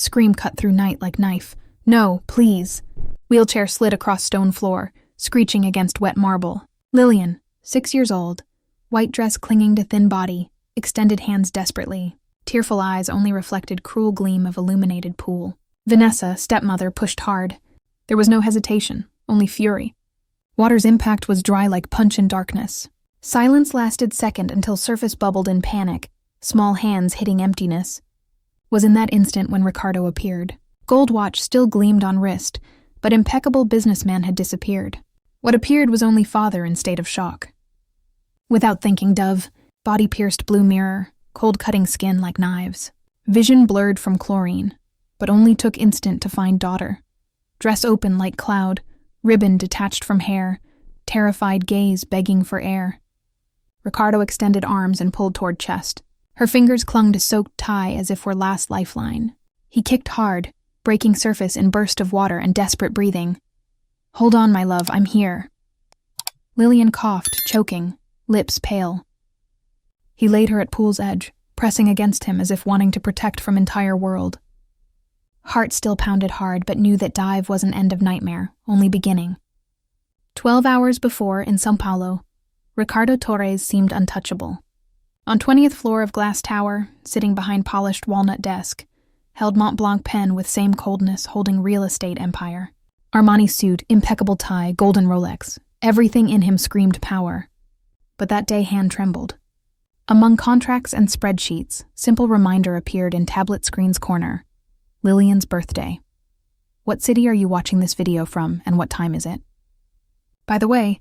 Scream cut through night like knife. No, please. Wheelchair slid across stone floor, screeching against wet marble. Lillian, 6 years old, white dress clinging to thin body, extended hands desperately. Tearful eyes only reflected cruel gleam of illuminated pool. Vanessa, stepmother, pushed hard. There was no hesitation, only fury. Water's impact was dry like punch in darkness. Silence lasted second until surface bubbled in panic, small hands hitting emptiness. Was in that instant when Ricardo appeared. Gold watch still gleamed on wrist, but impeccable businessman had disappeared. What appeared was only father in state of shock. Without thinking, Dove, body-pierced blue mirror, cold-cutting skin like knives. Vision blurred from chlorine, but only took instant to find daughter. Dress open like cloud, ribbon detached from hair, terrified gaze begging for air. Ricardo extended arms and pulled toward chest. Her fingers clung to soaked tie as if were last lifeline. He kicked hard, breaking surface in burst of water and desperate breathing. Hold on, my love, I'm here. Lillian coughed, choking, lips pale. He laid her at pool's edge, pressing against him as if wanting to protect from entire world. Heart still pounded hard, but knew that dive wasn't end of nightmare, only beginning. 12 hours before, in São Paulo, Ricardo Torres seemed untouchable. On 20th floor of glass tower, sitting behind polished walnut desk, held Mont Blanc pen with same coldness holding real estate empire. Armani suit, impeccable tie, golden Rolex. Everything in him screamed power. But that day hand trembled. Among contracts and spreadsheets, simple reminder appeared in tablet screen's corner. Lillian's birthday. What city are you watching this video from, and what time is it? By the way,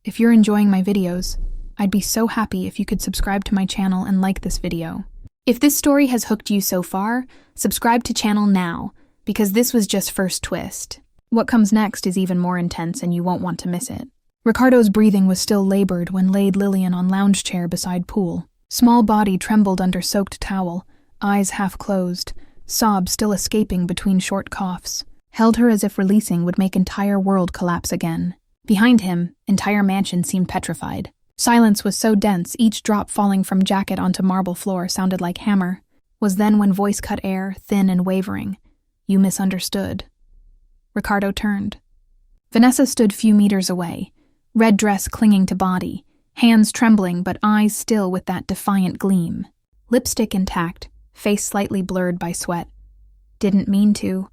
if you're enjoying my videos, I'd be so happy if you could subscribe to my channel and like this video. If this story has hooked you so far, subscribe to channel now, because this was just first twist. What comes next is even more intense and you won't want to miss it. Ricardo's breathing was still labored when laid Lillian on lounge chair beside pool. Small body trembled under soaked towel, eyes half closed, sobs still escaping between short coughs. Held her as if releasing would make entire world collapse again. Behind him, entire mansion seemed petrified. Silence was so dense, each drop falling from jacket onto marble floor sounded like hammer. Was then when voice cut air, thin and wavering. You misunderstood. Ricardo turned. Vanessa stood few meters away, red dress clinging to body, hands trembling but eyes still with that defiant gleam. Lipstick intact, face slightly blurred by sweat. Didn't mean to.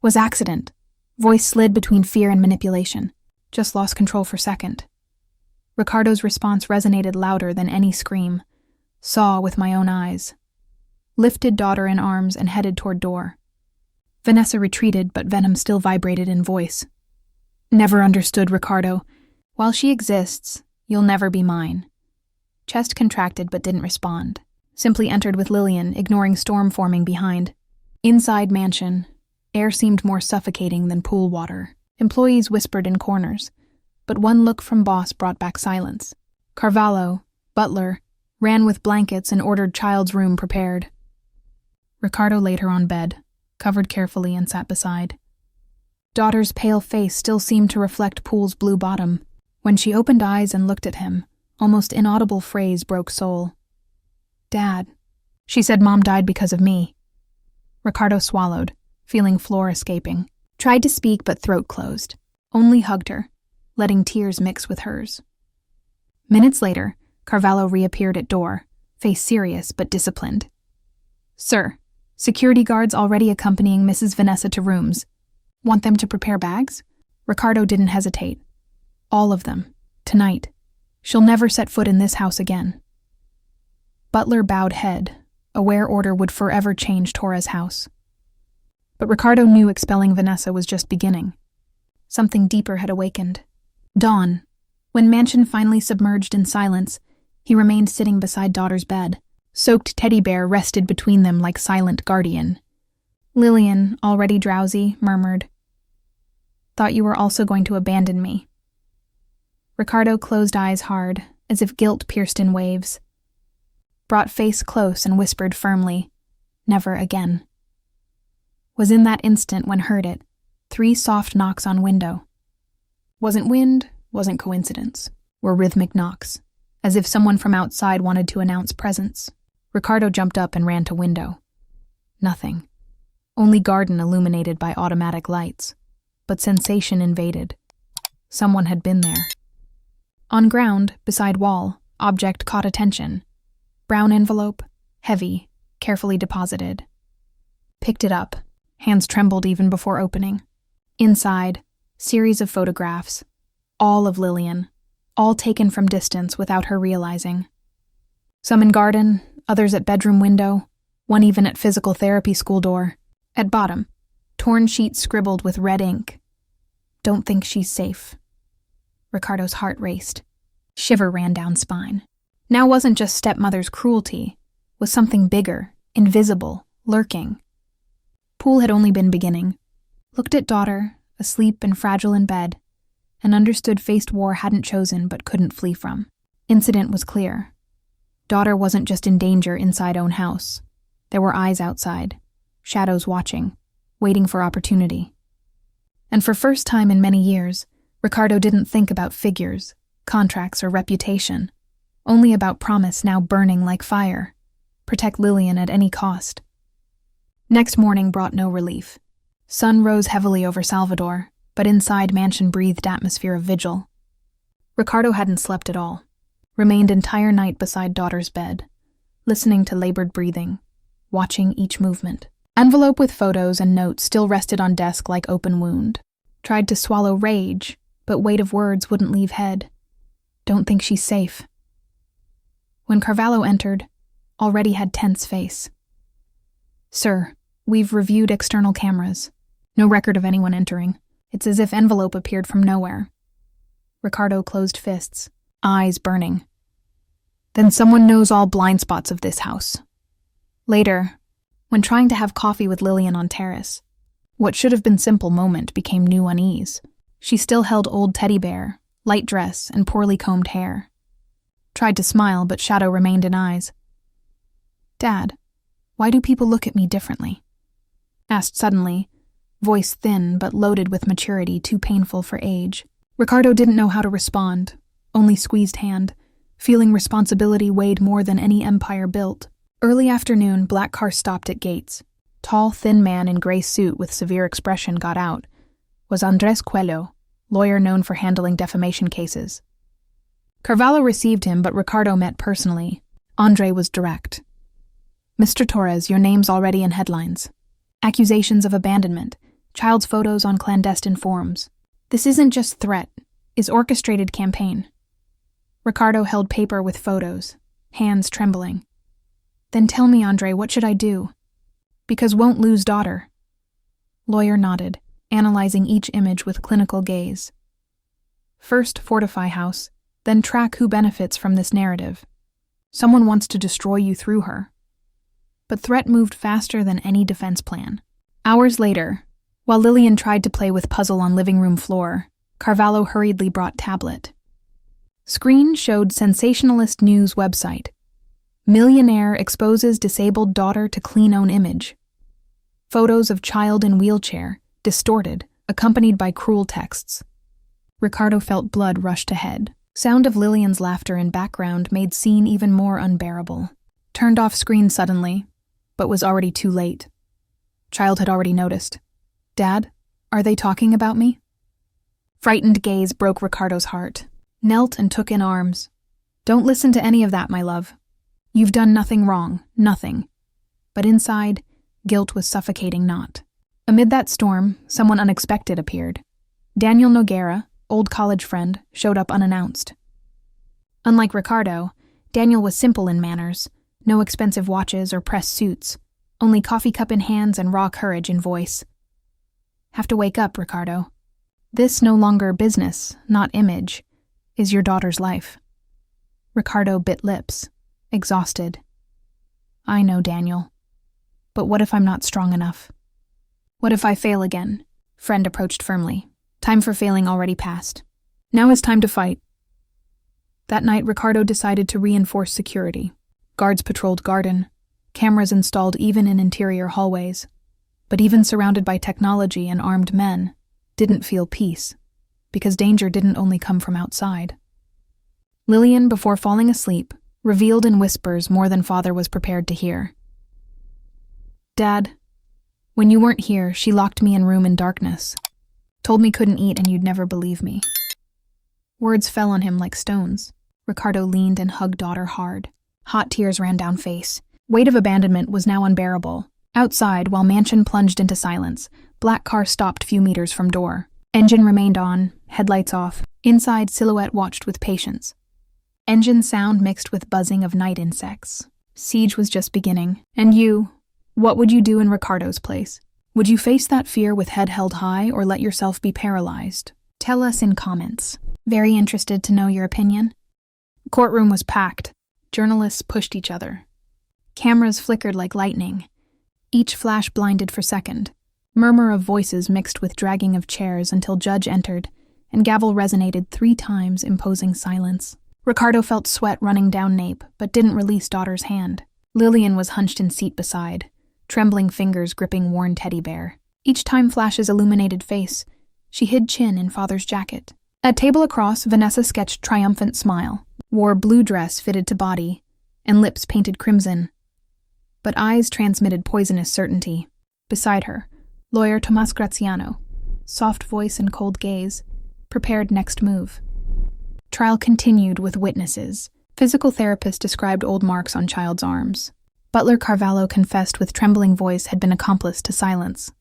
Was accident. Voice slid between fear and manipulation. Just lost control for second. Ricardo's response resonated louder than any scream. Saw with my own eyes. Lifted daughter in arms and headed toward door. Vanessa retreated, but venom still vibrated in voice. Never understood, Ricardo. While she exists, you'll never be mine. Chest contracted but didn't respond. Simply entered with Lillian, ignoring storm forming behind. Inside mansion. Air seemed more suffocating than pool water. Employees whispered in corners, but one look from boss brought back silence. Carvalho, butler, ran with blankets and ordered child's room prepared. Ricardo laid her on bed, covered carefully, and sat beside. Daughter's pale face still seemed to reflect pool's blue bottom. When she opened eyes and looked at him, almost inaudible phrase broke soul. Dad. She said Mom died because of me. Ricardo swallowed, feeling floor escaping. Tried to speak but throat closed. Only hugged her, letting tears mix with hers. Minutes later, Carvalho reappeared at door, face serious but disciplined. Sir, security guards already accompanying Mrs. Vanessa to rooms. Want them to prepare bags? Ricardo didn't hesitate. All of them. Tonight. She'll never set foot in this house again. Butler bowed head, aware order would forever change Torres' house. But Ricardo knew expelling Vanessa was just beginning. Something deeper had awakened. Dawn. When mansion finally submerged in silence, he remained sitting beside daughter's bed. Soaked teddy bear rested between them like silent guardian. Lillian, already drowsy, murmured, "Thought you were also going to abandon me." Ricardo closed eyes hard, as if guilt pierced in waves. Brought face close and whispered firmly, "Never again." Was in that instant when heard it, 3 soft knocks on window. Wasn't wind, wasn't coincidence, were rhythmic knocks, as if someone from outside wanted to announce presence. Ricardo jumped up and ran to window. Nothing. only garden illuminated by automatic lights. But sensation invaded. Someone had been there. On ground, beside wall, object caught attention. Brown envelope, heavy, carefully deposited. Picked it up. Hands trembled even before opening. Inside, series of photographs, all of Lillian, all taken from distance without her realizing. Some in garden, others at bedroom window, one even at physical therapy school door. At bottom, torn sheets scribbled with red ink. Don't think she's safe. Ricardo's heart raced. Shiver ran down spine. Now wasn't just stepmother's cruelty, was something bigger, invisible, lurking. Poole had only been beginning. Looked at daughter, asleep and fragile in bed, and understood faced war hadn't chosen but couldn't flee from. Incident was clear. Daughter wasn't just in danger inside own house. There were eyes outside, shadows watching, waiting for opportunity. And for first time in many years, Ricardo didn't think about figures, contracts, or reputation, only about promise now burning like fire. Protect Lillian at any cost. Next morning brought no relief. Sun rose heavily over Salvador, but inside mansion breathed atmosphere of vigil. Ricardo hadn't slept at all. Remained entire night beside daughter's bed, listening to labored breathing, watching each movement. Envelope with photos and notes still rested on desk like open wound. Tried to swallow rage, but weight of words wouldn't leave head. Don't think she's safe. When Carvalho entered, already had tense face. Sir, we've reviewed external cameras. No record of anyone entering. It's as if envelope appeared from nowhere. Ricardo closed fists, eyes burning. Then someone knows all blind spots of this house. Later, when trying to have coffee with Lillian on terrace, what should have been simple moment became new unease. She still held old teddy bear, light dress, and poorly combed hair. Tried to smile, but shadow remained in eyes. Dad, why do people look at me differently? Asked suddenly, voice thin but loaded with maturity too painful for age. Ricardo didn't know how to respond, only squeezed hand, feeling responsibility weighed more than any empire built. Early afternoon, black car stopped at gates. Tall, thin man in gray suit with severe expression got out. Was Andrés Coelho, lawyer known for handling defamation cases. Carvalho received him, but Ricardo met personally. André was direct. Mr. Torres, your name's already in headlines. Accusations of abandonment, child's photos on clandestine forums. This isn't just threat, it's orchestrated campaign. Ricardo held paper with photos, hands trembling. Then tell me, André, what should I do? Because won't lose daughter. Lawyer nodded, analyzing each image with clinical gaze. First, fortify house, then track who benefits from this narrative. Someone wants to destroy you through her. But threat moved faster than any defense plan. Hours later, while Lillian tried to play with puzzle on living room floor, Carvalho hurriedly brought tablet. Screen showed sensationalist news website. Millionaire exposes disabled daughter to clean own image. Photos of child in wheelchair, distorted, accompanied by cruel texts. Ricardo felt blood rush to head. Sound of Lillian's laughter in background made scene even more unbearable. Turned off screen suddenly, but was already too late. Child had already noticed. Dad, are they talking about me? Frightened gaze broke Ricardo's heart. Knelt and took in arms. Don't listen to any of that, my love. You've done nothing wrong, nothing. But inside, guilt was suffocating not. Amid that storm, someone unexpected appeared. Daniel Noguera, old college friend, showed up unannounced. Unlike Ricardo, Daniel was simple in manners, no expensive watches or pressed suits, only coffee cup in hands and raw courage in voice. Have to wake up, Ricardo. This no longer business, not image, is your daughter's life. Ricardo bit lips, exhausted. I know, Daniel. But what if I'm not strong enough? What if I fail again? Friend approached firmly. Time for failing already passed. Now is time to fight. That night, Ricardo decided to reinforce security. Guards patrolled garden, cameras installed even in interior hallways. But even surrounded by technology and armed men, didn't feel peace, because danger didn't only come from outside. Lillian, before falling asleep, revealed in whispers more than father was prepared to hear. Dad, When you weren't here, she locked me in room in darkness. Told me couldn't eat and you'd never believe me. Words fell on him like stones. Ricardo leaned and hugged daughter hard. Hot tears ran down face. Weight of abandonment was now unbearable. Outside, while mansion plunged into silence, black car stopped few meters from door. Engine remained on, headlights off. Inside, silhouette watched with patience. Engine sound mixed with buzzing of night insects. Siege was just beginning. And you, what would you do in Ricardo's place? Would you face that fear with head held high or let yourself be paralyzed? Tell us in comments. Very interested to know your opinion. Courtroom was packed. Journalists pushed each other. Cameras flickered like lightning. Each flash blinded for second. Murmur of voices mixed with dragging of chairs until judge entered, and gavel resonated 3 times, imposing silence. Ricardo felt sweat running down nape, but didn't release daughter's hand. Lillian was hunched in seat beside, trembling fingers gripping worn teddy bear. Each time flashes illuminated face, she hid chin in father's jacket. At table across, Vanessa sketched triumphant smile, wore blue dress fitted to body, and lips painted crimson. But eyes transmitted poisonous certainty. Beside her, lawyer Tomas Graziano, soft voice and cold gaze, prepared next move. Trial continued with witnesses. Physical therapist described old marks on child's arms. Butler Carvalho confessed with trembling voice had been accomplice to silence.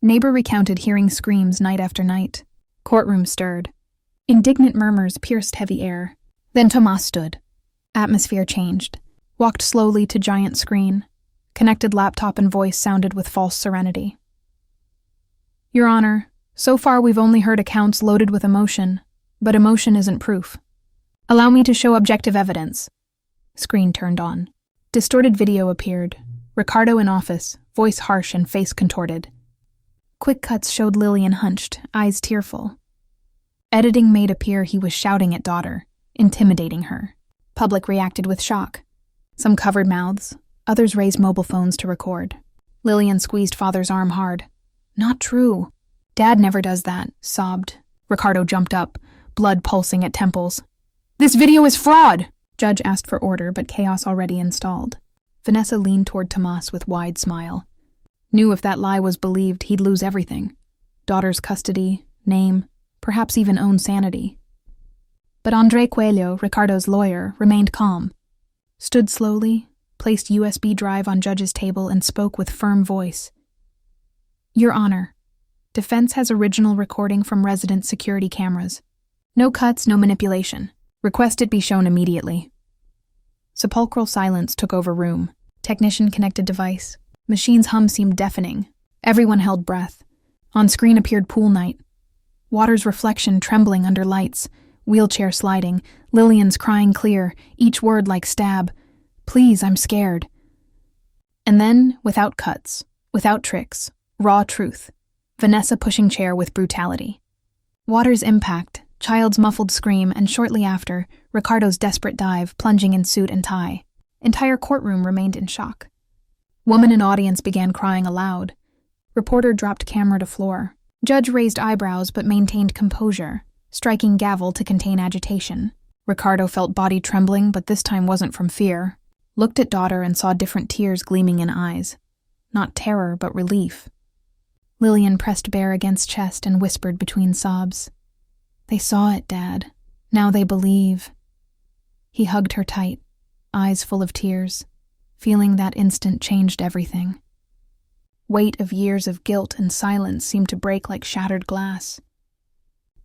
Neighbor recounted hearing screams night after night. Courtroom stirred. Indignant murmurs pierced heavy air. Then Tomas stood. Atmosphere changed. Walked slowly to giant screen. Connected laptop and voice sounded with false serenity. Your Honor, so far we've only heard accounts loaded with emotion, but emotion isn't proof. Allow me to show objective evidence. Screen turned on. Distorted video appeared. Ricardo in office, voice harsh and face contorted. Quick cuts showed Lillian hunched, eyes tearful. Editing made appear he was shouting at daughter, intimidating her. Public reacted with shock. Some covered mouths, others raised mobile phones to record. Lillian squeezed father's arm hard. Not true. Dad never does that, sobbed. Ricardo jumped up, blood pulsing at temples. This video is fraud! Judge asked for order, but chaos already installed. Vanessa leaned toward Tomas with wide smile. Knew if that lie was believed, he'd lose everything. Daughter's custody, name, perhaps even own sanity. But Andre Coelho, Ricardo's lawyer, remained calm. Stood slowly, placed USB drive on judge's table, and spoke with firm voice. Your Honor, defense has original recording from resident security cameras. No cuts, no manipulation. Request it be shown immediately. Sepulchral silence took over room. Technician connected device. Machine's hum seemed deafening. Everyone held breath. On screen appeared pool night. Water's reflection trembling under lights. Wheelchair sliding. Lillian's crying clear, each word like stab. Please, I'm scared. And then, without cuts, without tricks, raw truth. Vanessa pushing chair with brutality. Water's impact, child's muffled scream, and shortly after, Ricardo's desperate dive, plunging in suit and tie. Entire courtroom remained in shock. Woman in audience began crying aloud. Reporter dropped camera to floor. Judge raised eyebrows but maintained composure, striking gavel to contain agitation. Ricardo felt body trembling, but this time wasn't from fear. Looked at daughter and saw different tears gleaming in eyes. Not terror, but relief. Lillian pressed bare against chest and whispered between sobs. They saw it, Dad. Now they believe. He hugged her tight, eyes full of tears. Feeling that instant changed everything. Weight of years of guilt and silence seemed to break like shattered glass.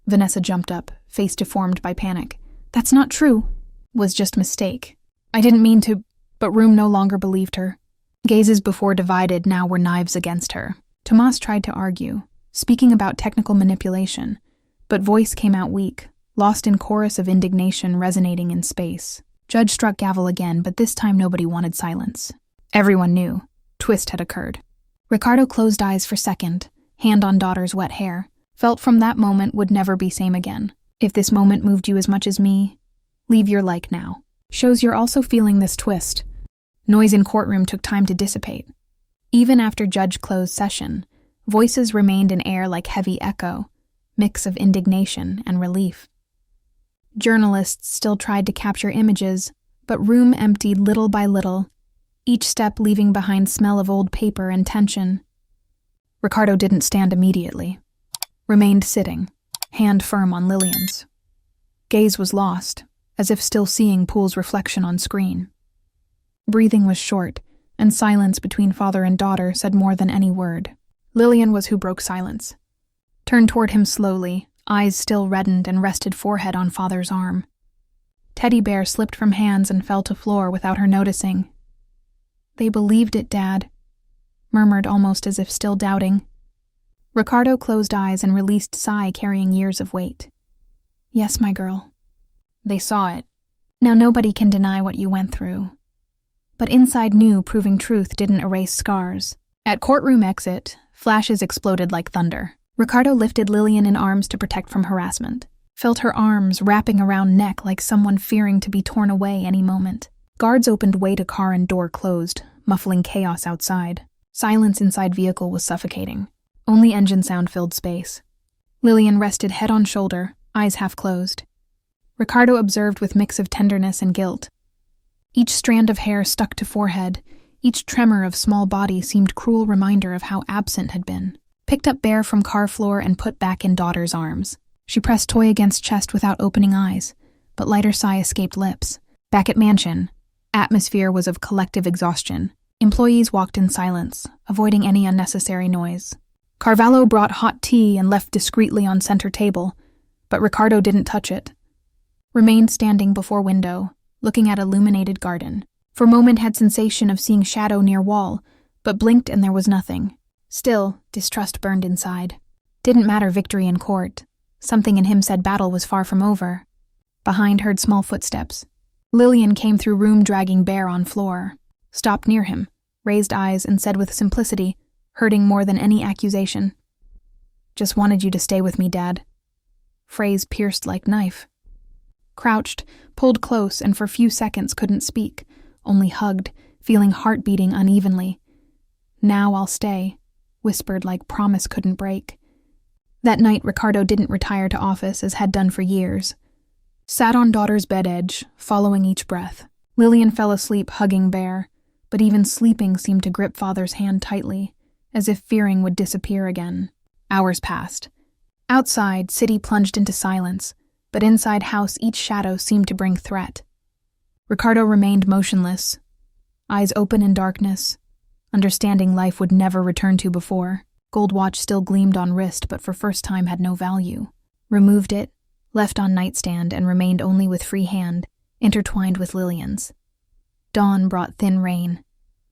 Vanessa jumped up, face deformed by panic. That's not true. Was just mistake. I didn't mean to, but room no longer believed her. Gazes before divided now were knives against her. Tomas tried to argue, speaking about technical manipulation, but voice came out weak, lost in chorus of indignation resonating in space. Judge struck gavel again, but this time nobody wanted silence. Everyone knew. Twist had occurred. Ricardo closed eyes for second, hand on daughter's wet hair. Felt from that moment would never be same again. If this moment moved you as much as me, leave your like now. Shows you're also feeling this twist. Noise in courtroom took time to dissipate. Even after judge closed session, voices remained in air like heavy echo, mix of indignation and relief. Journalists still tried to capture images, but room emptied little by little, each step leaving behind smell of old paper and tension. Ricardo didn't stand immediately. Remained sitting, hand firm on Lillian's. Gaze was lost, as if still seeing Poole's reflection on screen. Breathing was short, and silence between father and daughter said more than any word. Lillian was who broke silence. Turned toward him slowly, eyes still reddened and rested forehead on father's arm. Teddy bear slipped from hands and fell to floor without her noticing. "They believed it, Dad," murmured almost as if still doubting. Ricardo closed eyes and released sigh carrying years of weight. "Yes, my girl. They saw it. Now nobody can deny what you went through." But inside knew proving truth didn't erase scars. At courtroom exit, flashes exploded like thunder. Ricardo lifted Lillian in arms to protect from harassment. Felt her arms wrapping around neck like someone fearing to be torn away any moment. Guards opened way to car and door closed, muffling chaos outside. Silence inside vehicle was suffocating. Only engine sound filled space. Lillian rested head on shoulder, eyes half closed. Ricardo observed with mix of tenderness and guilt. Each strand of hair stuck to forehead, each tremor of small body seemed cruel reminder of how absent had been. Picked up Bear from car floor and put back in daughter's arms. She pressed toy against chest without opening eyes, but lighter sigh escaped lips. Back at mansion, atmosphere was of collective exhaustion. Employees walked in silence, avoiding any unnecessary noise. Carvalho brought hot tea and left discreetly on center table, but Ricardo didn't touch it. Remained standing before window, looking at illuminated garden. For a moment had sensation of seeing shadow near wall, but blinked and there was nothing. Still, distrust burned inside. Didn't matter victory in court. Something in him said battle was far from over. Behind heard small footsteps. Lillian came through room dragging Bear on floor. Stopped near him, raised eyes and said with simplicity, hurting more than any accusation, "Just wanted you to stay with me, Dad." Phrase pierced like knife. Crouched, pulled close and for few seconds couldn't speak, only hugged, feeling heart beating unevenly. "Now I'll stay," whispered like promise couldn't break. That night Ricardo didn't retire to office as had done for years. Sat on daughter's bed edge, following each breath. Lillian fell asleep hugging Bear, but even sleeping seemed to grip father's hand tightly, as if fearing would disappear again. Hours passed. Outside, city plunged into silence, but inside house each shadow seemed to bring threat. Ricardo remained motionless, eyes open in darkness, understanding life would never return to before. Gold watch still gleamed on wrist, but for first time had no value. Removed it, left on nightstand, and remained only with free hand, intertwined with Lillian's. Dawn brought thin rain.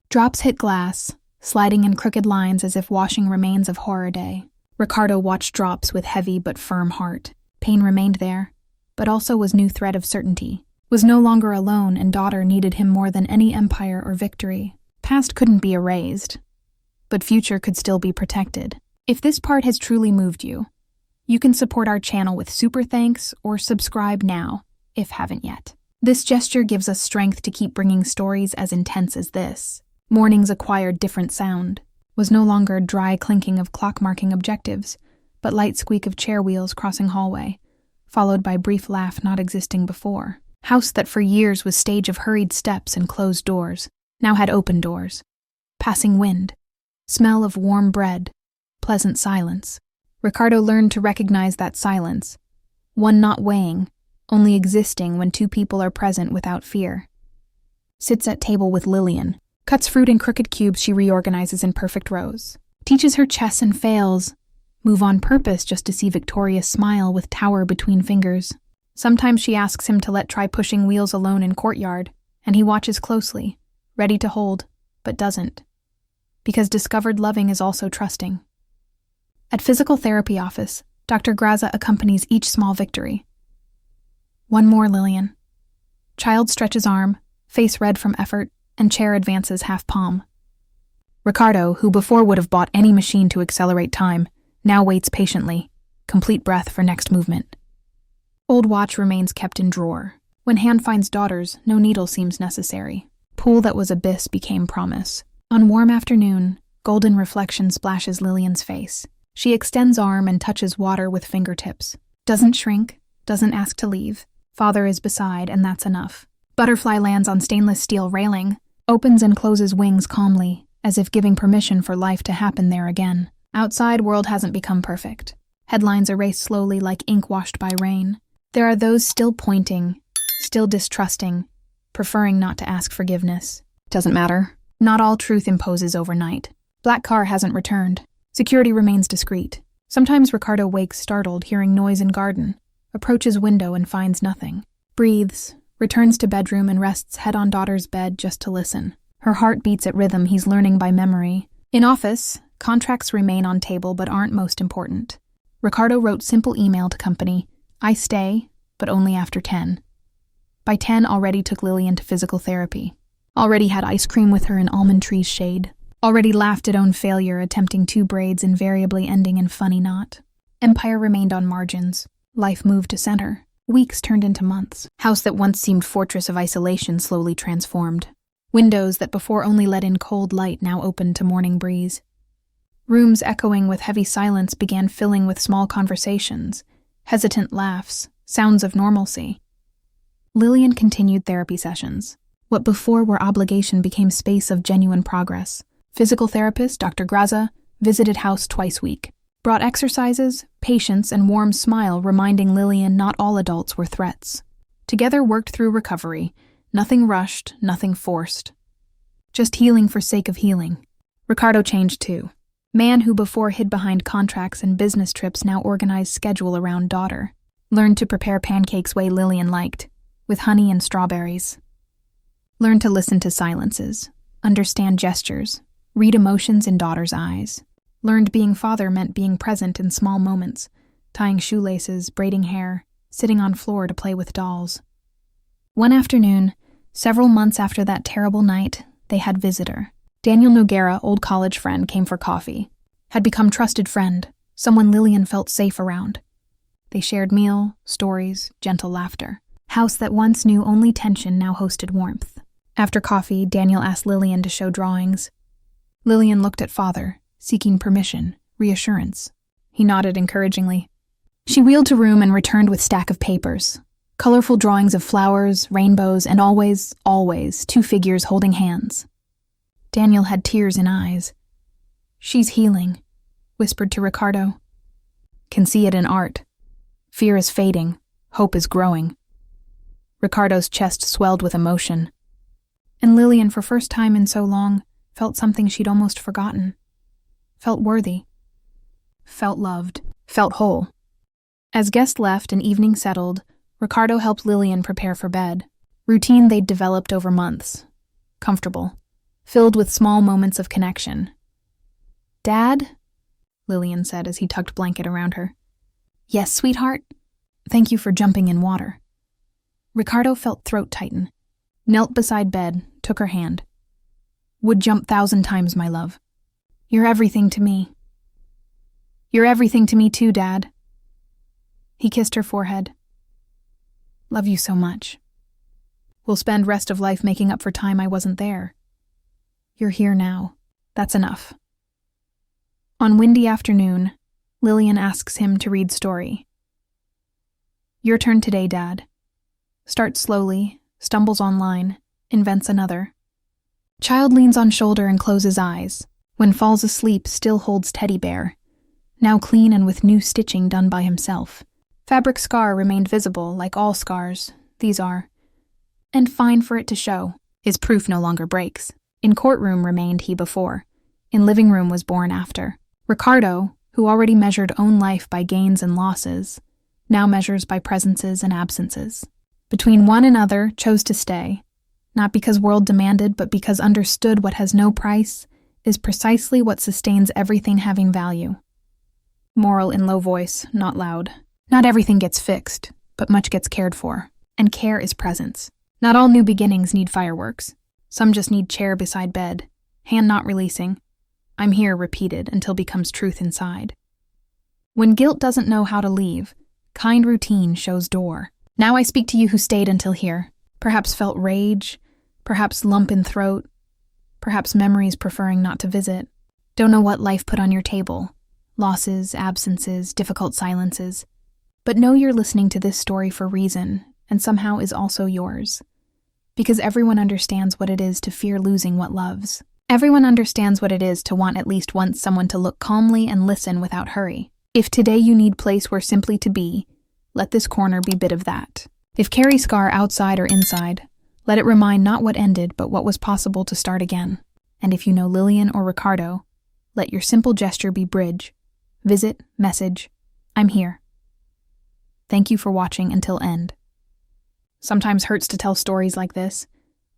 Drops hit glass, sliding in crooked lines as if washing remains of horror day. Ricardo watched drops with heavy but firm heart. Pain remained there, but also was new thread of certainty. Was no longer alone, and daughter needed him more than any empire or victory. Past couldn't be erased, but future could still be protected. If this part has truly moved you, you can support our channel with super thanks or subscribe now, if haven't yet. This gesture gives us strength to keep bringing stories as intense as this. Mornings acquired different sound. Was no longer dry clinking of clock marking objectives, but light squeak of chair wheels crossing hallway, followed by brief laugh not existing before. House that for years was stage of hurried steps and closed doors, now had open doors. Passing wind. Smell of warm bread, pleasant silence. Ricardo learned to recognize that silence, one not weighing, only existing when two people are present without fear. Sits at table with Lillian, cuts fruit in crooked cubes she reorganizes in perfect rows. Teaches her chess and fails, move on purpose just to see Victoria's smile with tower between fingers. Sometimes she asks him to let try pushing wheels alone in courtyard, and he watches closely, ready to hold, but doesn't. Because discovered loving is also trusting. At physical therapy office, Dr. Graza accompanies each small victory. One more, Lillian. Child stretches arm, face red from effort, and chair advances half palm. Ricardo, who before would have bought any machine to accelerate time, now waits patiently, complete breath for next movement. Old watch remains kept in drawer. When hand finds daughter's, no needle seems necessary. Pool that was abyss became promise. On warm afternoon, golden reflection splashes Lillian's face. She extends arm and touches water with fingertips. Doesn't shrink, doesn't ask to leave. Father is beside, and that's enough. Butterfly lands on stainless steel railing, opens and closes wings calmly, as if giving permission for life to happen there again. Outside world hasn't become perfect. Headlines erase slowly like ink washed by rain. There are those still pointing, still distrusting, preferring not to ask forgiveness. Doesn't matter. Not all truth imposes overnight. Black car hasn't returned. Security remains discreet. Sometimes Ricardo wakes startled, hearing noise in garden, approaches window and finds nothing. Breathes, returns to bedroom and rests head on daughter's bed just to listen. Her heart beats at rhythm he's learning by memory. In office, contracts remain on table but aren't most important. Ricardo wrote simple email to company, "I stay, but only after 10. By 10 already took Lillian to physical therapy. Already had ice cream with her in almond tree's shade. Already laughed at own failure, attempting 2 braids invariably ending in funny knot. Empire remained on margins. Life moved to center. Weeks turned into months. House that once seemed fortress of isolation slowly transformed. Windows that before only let in cold light now opened to morning breeze. Rooms echoing with heavy silence began filling with small conversations, hesitant laughs, sounds of normalcy. Lillian continued therapy sessions. What before were obligation became space of genuine progress. Physical therapist Dr. Graza visited house twice week. Brought exercises, patience, and warm smile, reminding Lillian not all adults were threats. Together worked through recovery. Nothing rushed, nothing forced. Just healing for sake of healing. Ricardo changed too. Man who before hid behind contracts and business trips now organized schedule around daughter. Learned to prepare pancakes way Lillian liked, with honey and strawberries. Learned to listen to silences, understand gestures, read emotions in daughter's eyes. Learned being father meant being present in small moments, tying shoelaces, braiding hair, sitting on floor to play with dolls. One afternoon, several months after that terrible night, they had visitor. Daniel Noguera, old college friend, came for coffee. Had become trusted friend, someone Lillian felt safe around. They shared meal, stories, gentle laughter. House that once knew only tension now hosted warmth. After coffee, Daniel asked Lillian to show drawings. Lillian looked at father, seeking permission, reassurance. He nodded encouragingly. She wheeled to room and returned with stack of papers. Colorful drawings of flowers, rainbows, and always, 2 figures holding hands. Daniel had tears in eyes. "She's healing," whispered to Ricardo. "Can see it in art. Fear is fading, hope is growing." Ricardo's chest swelled with emotion. And Lillian, for first time in so long, felt something she'd almost forgotten. Felt worthy. Felt loved. Felt whole. As guests left and evening settled, Ricardo helped Lillian prepare for bed. Routine they'd developed over months. Comfortable. Filled with small moments of connection. "Dad?" Lillian said as he tucked blanket around her. "Yes, sweetheart? Thank you for jumping in water." Ricardo felt throat tighten. Knelt beside bed, took her hand. "Would jump 1,000 times, my love. You're everything to me." "You're everything to me too, Dad." He kissed her forehead. "Love you so much. We'll spend rest of life making up for time I wasn't there. You're here now. That's enough." On windy afternoon, Lillian asks him to read story. "Your turn today, Dad." Starts slowly, stumbles online, invents another. Child leans on shoulder and closes eyes. When falls asleep, still holds teddy bear. Now clean and with new stitching done by himself. Fabric scar remained visible, like all scars. These are. And fine for it to show. His proof no longer breaks. In courtroom remained he before. In living room was born after. Ricardo, who already measured own life by gains and losses, now measures by presences and absences. Between one and other, chose to stay. Not because world demanded, but because understood what has no price is precisely what sustains everything having value. Moral in low voice, not loud. Not everything gets fixed, but much gets cared for. And care is presence. Not all new beginnings need fireworks. Some just need chair beside bed, hand not releasing. I'm here repeated until becomes truth inside. When guilt doesn't know how to leave, kind routine shows door. Now I speak to you who stayed until here. Perhaps felt rage, perhaps lump in throat, perhaps memories preferring not to visit. Don't know what life put on your table. Losses, absences, difficult silences. But know you're listening to this story for reason, and somehow is also yours. Because everyone understands what it is to fear losing what loves. Everyone understands what it is to want at least once someone to look calmly and listen without hurry. If today you need place where simply to be, let this corner be bit of that. If carry scar outside or inside, let it remind not what ended but what was possible to start again. And if you know Lillian or Ricardo, let your simple gesture be bridge. Visit, message, I'm here. Thank you for watching until end. Sometimes hurts to tell stories like this,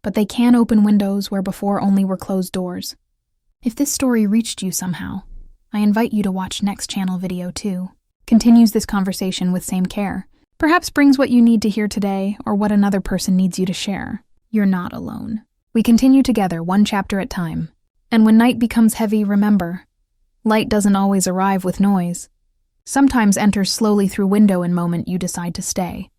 but they can open windows where before only were closed doors. If this story reached you somehow, I invite you to watch next channel video too. Continues this conversation with same care. Perhaps brings what you need to hear today or what another person needs you to share. You're not alone. We continue together one chapter at a time. And when night becomes heavy, remember, light doesn't always arrive with noise. Sometimes enters slowly through window in moment you decide to stay.